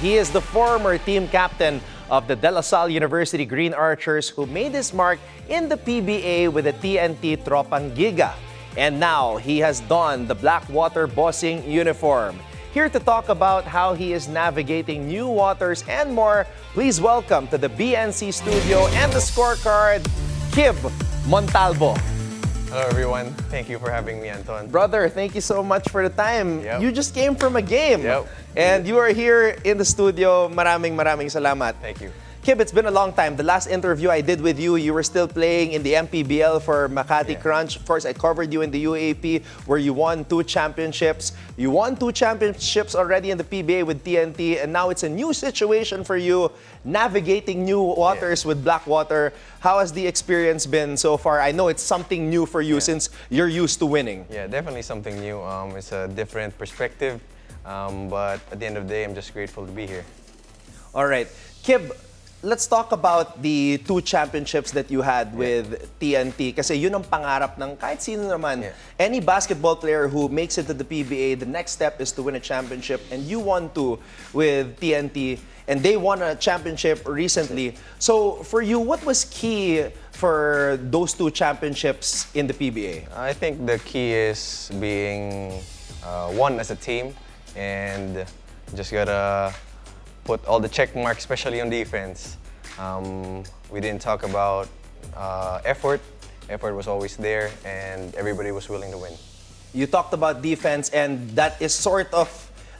He is the former team captain of the De La Salle University Green Archers who made his mark in the PBA with the TNT Tropang Giga. And now he has donned the Blackwater Bossing uniform. Here to talk about how he is navigating new waters and more, please welcome to the BNC studio and the scorecard, Kib Montalbo. Hello everyone. Thank you for having me, Anton. Brother, thank you so much for the time. Yep. You just came from a game. Yep. And you are here in the studio. Maraming salamat. Thank you. Kib, it's been a long time. The last interview I did with you, you were still playing in the MPBL for Makati Crunch. Of course, I covered you in the UAP where you won 2 championships. You won 2 championships already in the PBA with TNT, and now it's a new situation for you, navigating new waters with Blackwater. How has the experience been so far? I know it's something new for you since you're used to winning. Yeah, definitely something new. It's a different perspective, but at the end of the day, I'm just grateful to be here. All right. Kib, let's talk about the 2 championships that you had with TNT. Kasi yun ang pangarap ng kahit sino naman. Yeah. Any basketball player who makes it to the PBA, the next step is to win a championship. And you won 2 with TNT. And they won a championship recently. So for you, what was key for those 2 championships in the PBA? I think the key is being one as a team and just gotta put all the check marks, especially on defense. We didn't talk about effort. Effort was always there, and everybody was willing to win. You talked about defense, and that is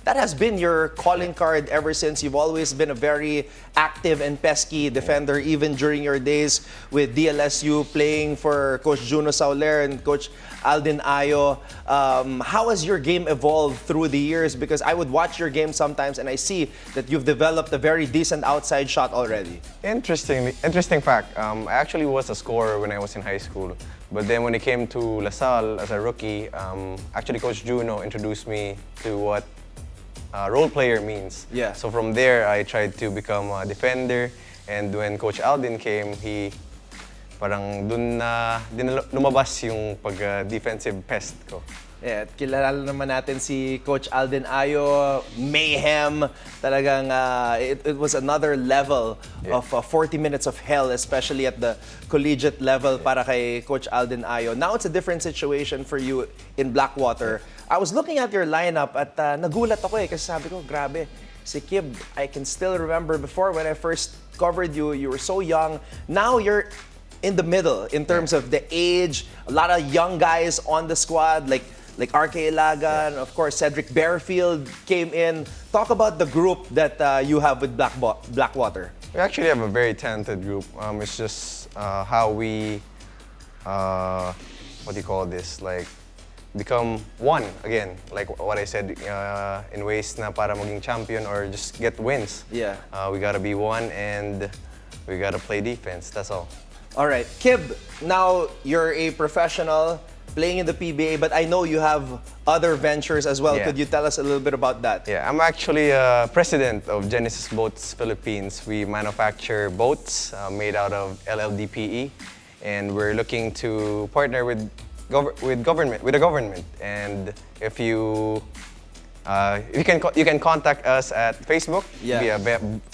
that has been your calling card ever since. You've always been a very active and pesky defender, even during your days with DLSU, playing for Coach Juno Sauler and Coach Aldin Ayo. How has your game evolved through the years? Because I would watch your game sometimes and I see that you've developed a very decent outside shot already. Interesting fact. I actually was a scorer when I was in high school. But then when it came to La Salle as a rookie, actually Coach Juno introduced me to what role player means. Yeah. So from there, I tried to become a defender. And when Coach Aldin came, he parang dun na lumabas yung pag-defensive pest ko. Yeah, kilala naman natin si Coach Aldin Ayo, mayhem. Talagang it was another level of 40 minutes of hell, especially at the collegiate level para kay Coach Aldin Ayo. Now it's a different situation for you in Blackwater. I was looking at your lineup at nagulat ako kasi sabi ko, grabe, si Kib, I can still remember before when I first covered you, you were so young. Now you're in the middle in terms of the age, a lot of young guys on the squad like RK Ilagan, of course Cedric Bearfield came in. Talk about the group that you have with Blackwater. We actually have a very talented group. It's just how we, what do you call this, like become one again, like what I said, in ways na para maging champion or just get wins. Yeah. We gotta be one and we gotta play defense, that's all. All right, Kib, now you're a professional playing in the PBA, but I know you have other ventures as well. Yeah. Could you tell us a little bit about that? Yeah, I'm actually president of Genesis Boats Philippines. We manufacture boats made out of LLDPE, and we're looking to partner with the government. And if you you can contact us at Facebook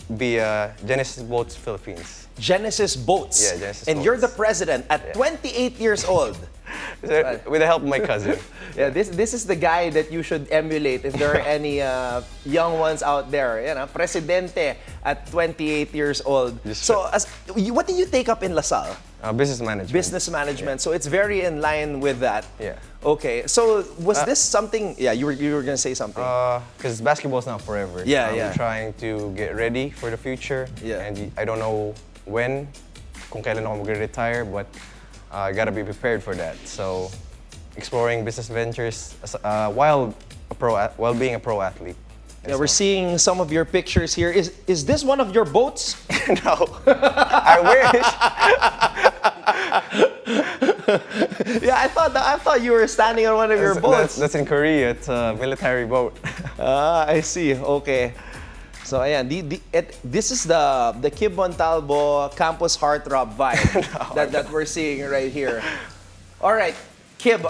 via Genesis Boats Philippines. Genesis Boats. Yeah, Genesis and Boats. You're the president at 28 years old. With the help of my cousin. Yeah, this is the guy that you should emulate if there are any young ones out there. You know, presidente at 28 years old. So, what did you take up in La Salle? Business management. Business management. So it's very in line with that. Yeah. Okay. So was this something? Yeah, you were gonna say something. Because basketball's not forever. Yeah, I'm trying to get ready for the future. Yeah. And I don't know when, kung kailan ako mag-retire, but I gotta be prepared for that. So, exploring business ventures while being a pro athlete. Yeah, we're seeing some of your pictures here. Is this one of your boats? No, I wish. Yeah, I thought you were standing on one of your boats. That's in Korea. It's a military boat. I see. Okay. So ayan, this is the Kib Montalbo campus heartthrob vibe that we're seeing right here. All right, Kib,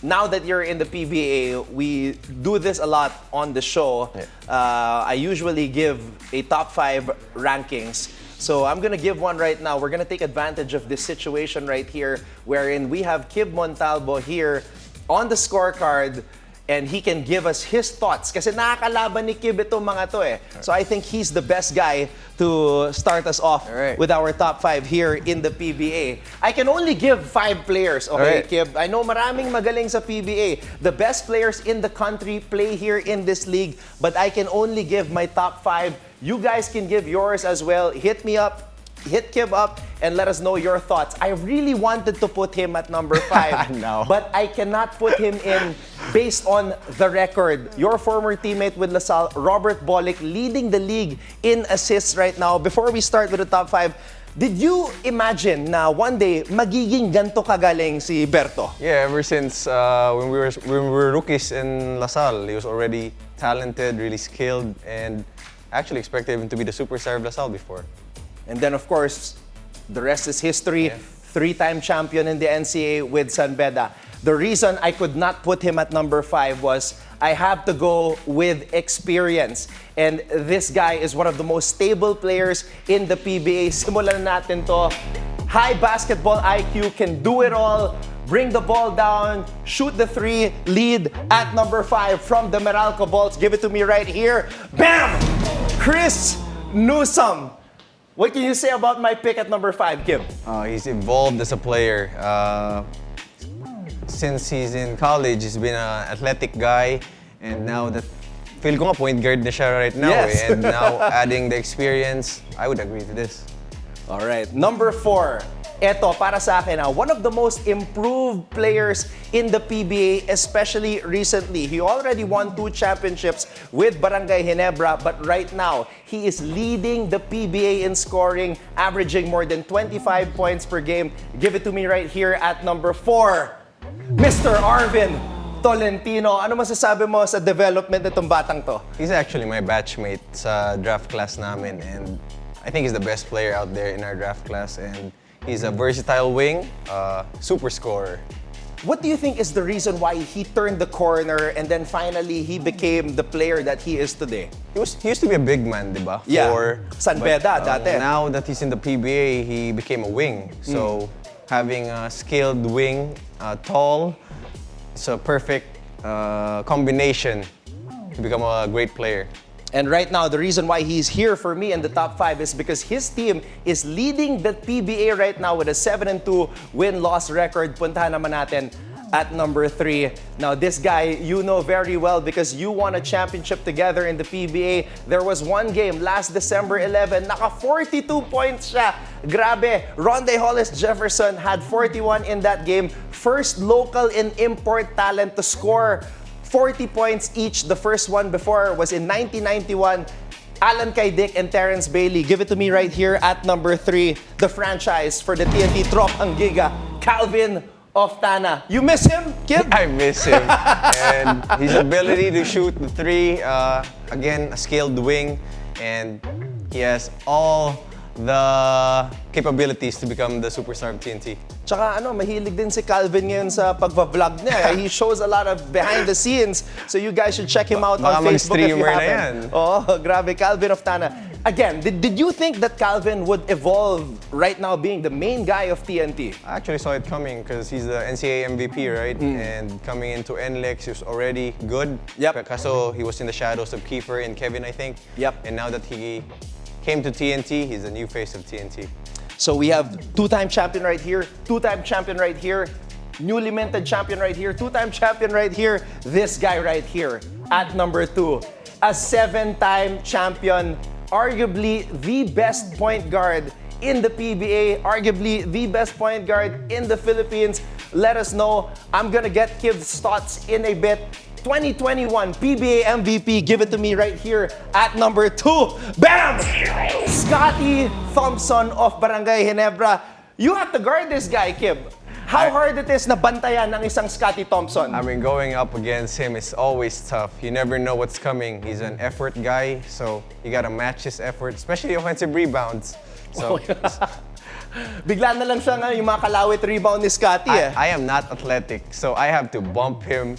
now that you're in the PBA, we do this a lot on the show. I usually give a top 5 rankings. So I'm gonna give one right now. We're gonna take advantage of this situation right here, wherein we have Kib Montalbo here on the scorecard, and he can give us his thoughts. Kasi nakakalaban ni Kib itong mga to eh. So I think he's the best guy to start us off with our top 5 here in the PBA. I can only give 5 players, okay, Kib? I know maraming magaling sa PBA. The best players in the country play here in this league, but I can only give my top 5. You guys can give yours as well. Hit me up. Hit Kib up and let us know your thoughts. I really wanted to put him at number 5, no. but I cannot put him in based on the record. Your former teammate with LaSalle, Robert Bolick, leading the league in assists right now. Before we start with the top 5, did you imagine na one day magiging ganto kagaling si Berto? Yeah, ever since when we were rookies in LaSalle, he was already talented, really skilled, and actually expected him to be the superstar of LaSalle before. And then, of course, the rest is history. 3-time champion in the NCAA with San Beda. The reason I could not put him at number 5 was I have to go with experience. And this guy is one of the most stable players in the PBA. Simulan natin to. High basketball IQ, can do it all. Bring the ball down, shoot the 3, lead at number 5 from the Meralco Bolts. Give it to me right here. Bam! Chris Newsome. What can you say about my pick at number 5, Kib? He's evolved as a player. Since he's in college, he's been an athletic guy, and now that feel ko nga point guard na siya right now, Yes. and now adding the experience, I would agree to this. All right, number 4. Eto, para sa akin, one of the most improved players in the PBA, especially recently. He already won 2 championships with Barangay Ginebra, but right now, he is leading the PBA in scoring, averaging more than 25 points per game. Give it to me right here at number 4, Mr. Arvin Tolentino. Ano masasabi mo sa development nitong batang to? He's actually my batchmate sa draft class namin, and I think he's the best player out there in our draft class, and he's a versatile wing, super scorer. What do you think is the reason why he turned the corner and then finally he became the player that he is today? He used to be a big man, di ba? Yeah, San Beda dati. Now that he's in the PBA, he became a wing. So having a skilled wing, tall, it's a perfect combination to become a great player. And right now, the reason why he's here for me in the top 5 is because his team is leading the PBA right now with a 7-2 win-loss record. Puntahan naman natin at number 3. Now, this guy you know very well because you won a championship together in the PBA. There was one game last December 11, naka 42 points siya. Grabe, Ronde Hollis Jefferson had 41 in that game. First local and import talent to score 40 points each. The first one before was in 1991. Alan Kaidik and Terrence Bailey. Give it to me right here at number 3. The franchise for the TNT Tropang Giga, Calvin Oftana. You miss him, Kib? I miss him. And his ability to shoot the 3, again, a skilled wing, and he has all the capabilities to become the superstar of TNT. Tsaka mahilig din si Calvin ngayon sa pagva-vlog niya. He shows a lot of behind the scenes. So you guys should check him out on Facebook if you haven't. Oh, grabe, Calvin Oftana. Again, did you think that Calvin would evolve right now being the main guy of TNT? I actually saw it coming because he's the NCAA MVP, right? And coming into NLEX, he was already good. Yep. So he was in the shadows of Kiefer and Kevin, I think. Yep. And now that he came to TNT, he's the new face of TNT. So we have 2-time champion right here, 2-time champion right here, newly minted champion right here, 2-time champion right here, this guy right here at number 2. A 7-time champion, arguably the best point guard in the PBA, arguably the best point guard in the Philippines. Let us know. I'm gonna get Kib's thoughts in a bit. 2021 PBA MVP, give it to me right here at number 2. Bam! Scotty Thompson of Barangay Ginebra. You have to guard this guy, Kib. How hard it is na bantayan ng isang Scotty Thompson? I mean, going up against him is always tough. You never know what's coming. He's an effort guy, so you gotta match his effort, especially offensive rebounds. So Bigla na lang siya nga yung mga kalawit rebound ni Scotty eh. I am not athletic, so I have to bump him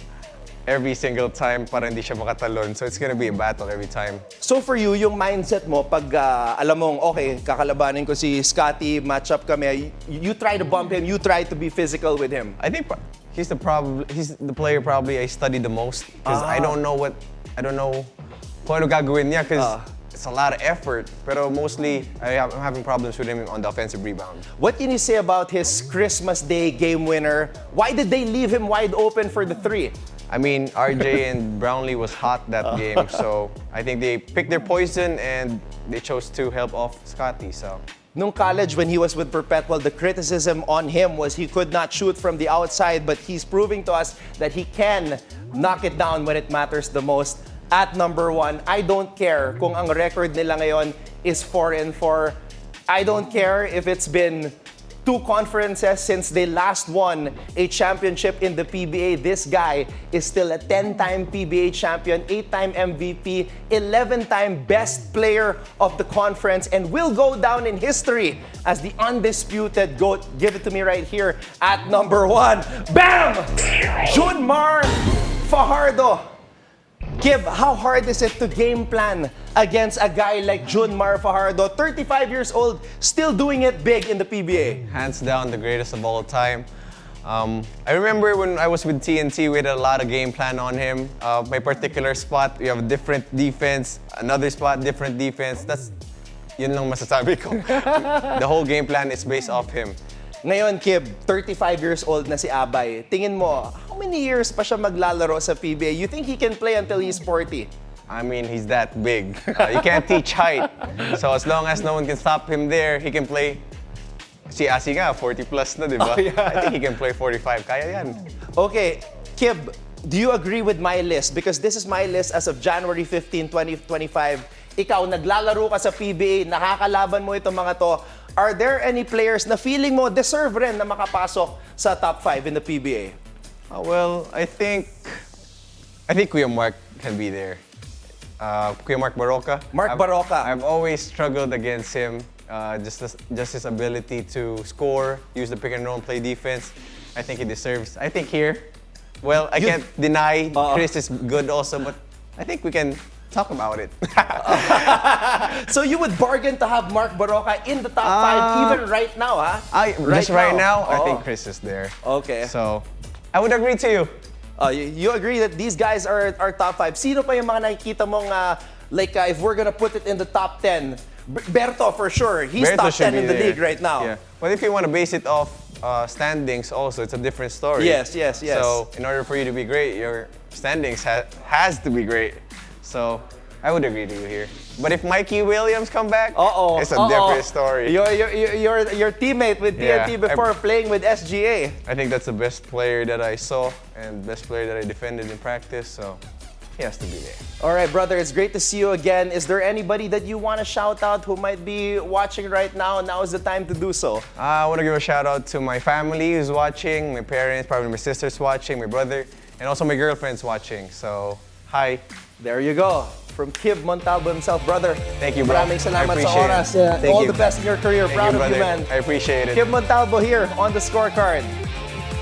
every single time para hindi siya makatalon. So it's gonna be a battle every time. So for you, yung mindset mo, pag alam mong, okay, kakalabanin ko si Scotty, match up kami, you try to bump him, you try to be physical with him. I think he's the player probably I study the most because I don't know kung ano gagawin niya because it's a lot of effort. Pero mostly, I'm having problems with him on the offensive rebound. What can you say about his Christmas Day game winner? Why did they leave him wide open for the three? I mean, RJ and Brownlee was hot that game, so I think they picked their poison and they chose to help off Scotty. So. Nung college, when he was with Perpetual, the criticism on him was he could not shoot from the outside, but he's proving to us that he can knock it down when it matters the most. At number one, I don't care kung ang record nila ngayon is 4-4. I don't care if it's been 2 conferences since they last won a championship in the PBA. This guy is still a 10-time PBA champion, 8-time MVP, 11-time best player of the conference, and will go down in history as the undisputed GOAT. Give it to me right here at number one. Bam! Junmar Fajardo. Kib, how hard is it to game plan against a guy like Junmar Fajardo, 35 years old, still doing it big in the PBA? Hands down, the greatest of all time. I remember when I was with TNT, we had a lot of game plan on him. My particular spot, we have a different defense. Another spot, different defense. Yun lang masasabi ko. The whole game plan is based off him. Ngayon, Kib, 35 years old na si Abay. Tingin mo, how many years pa siya maglalaro sa PBA? You think he can play until he's 40? I mean, he's that big. You can't teach height. So as long as no one can stop him there, he can play. Si Asi nga, 40 plus na, di ba? Oh, yeah. I think he can play 45. Kaya yan. Okay, Kib, do you agree with my list? Because this is my list as of January 15, 2025. Ikaw, naglalaro ka sa PBA, nakakalaban mo itong mga to. Are there any players na feeling mo deserve rin na makapasok sa top 5 in the PBA? Well, I think Kuya Mark can be there. Kuya Mark Baroka. Baroka. I've always struggled against him. Just his ability to score, use the pick and roll, and play defense. I think he deserves. I think here, well, I can't deny Chris is good also, but I think we can talk about it. So you would bargain to have Mark Baroka in the top 5 even right now, ha? Right now, I think Chris is there. Okay. So, I would agree to you. You agree that these guys are top 5. Sino pa yung mga nakikita mong, if we're gonna put it in the top 10, Berto for sure. He's Berto top 10 in the there. league right now. Yeah. But if you want to base it off standings also, it's a different story. Yes. So, in order for you to be great, your standings has to be great. So, I would agree to you here. But if Mikey Williams come back, it's a different story. Your teammate with TNT before playing with SGA. I think that's the best player that I saw and best player that I defended in practice, so he has to be there. All right, brother, it's great to see you again. Is there anybody that you want to shout out who might be watching right now? Now is the time to do so. I want to give a shout out to my family who's watching, my parents, probably my sister's watching, my brother, and also my girlfriend's watching. So, hi. There you go. From Kib Montalbo himself, brother. Thank you, bro. Maraming salamat sa oras. Thank All you. the best in your career. Thank Proud you, of you, brother. man. I appreciate it. Kib Montalbo here on the scorecard.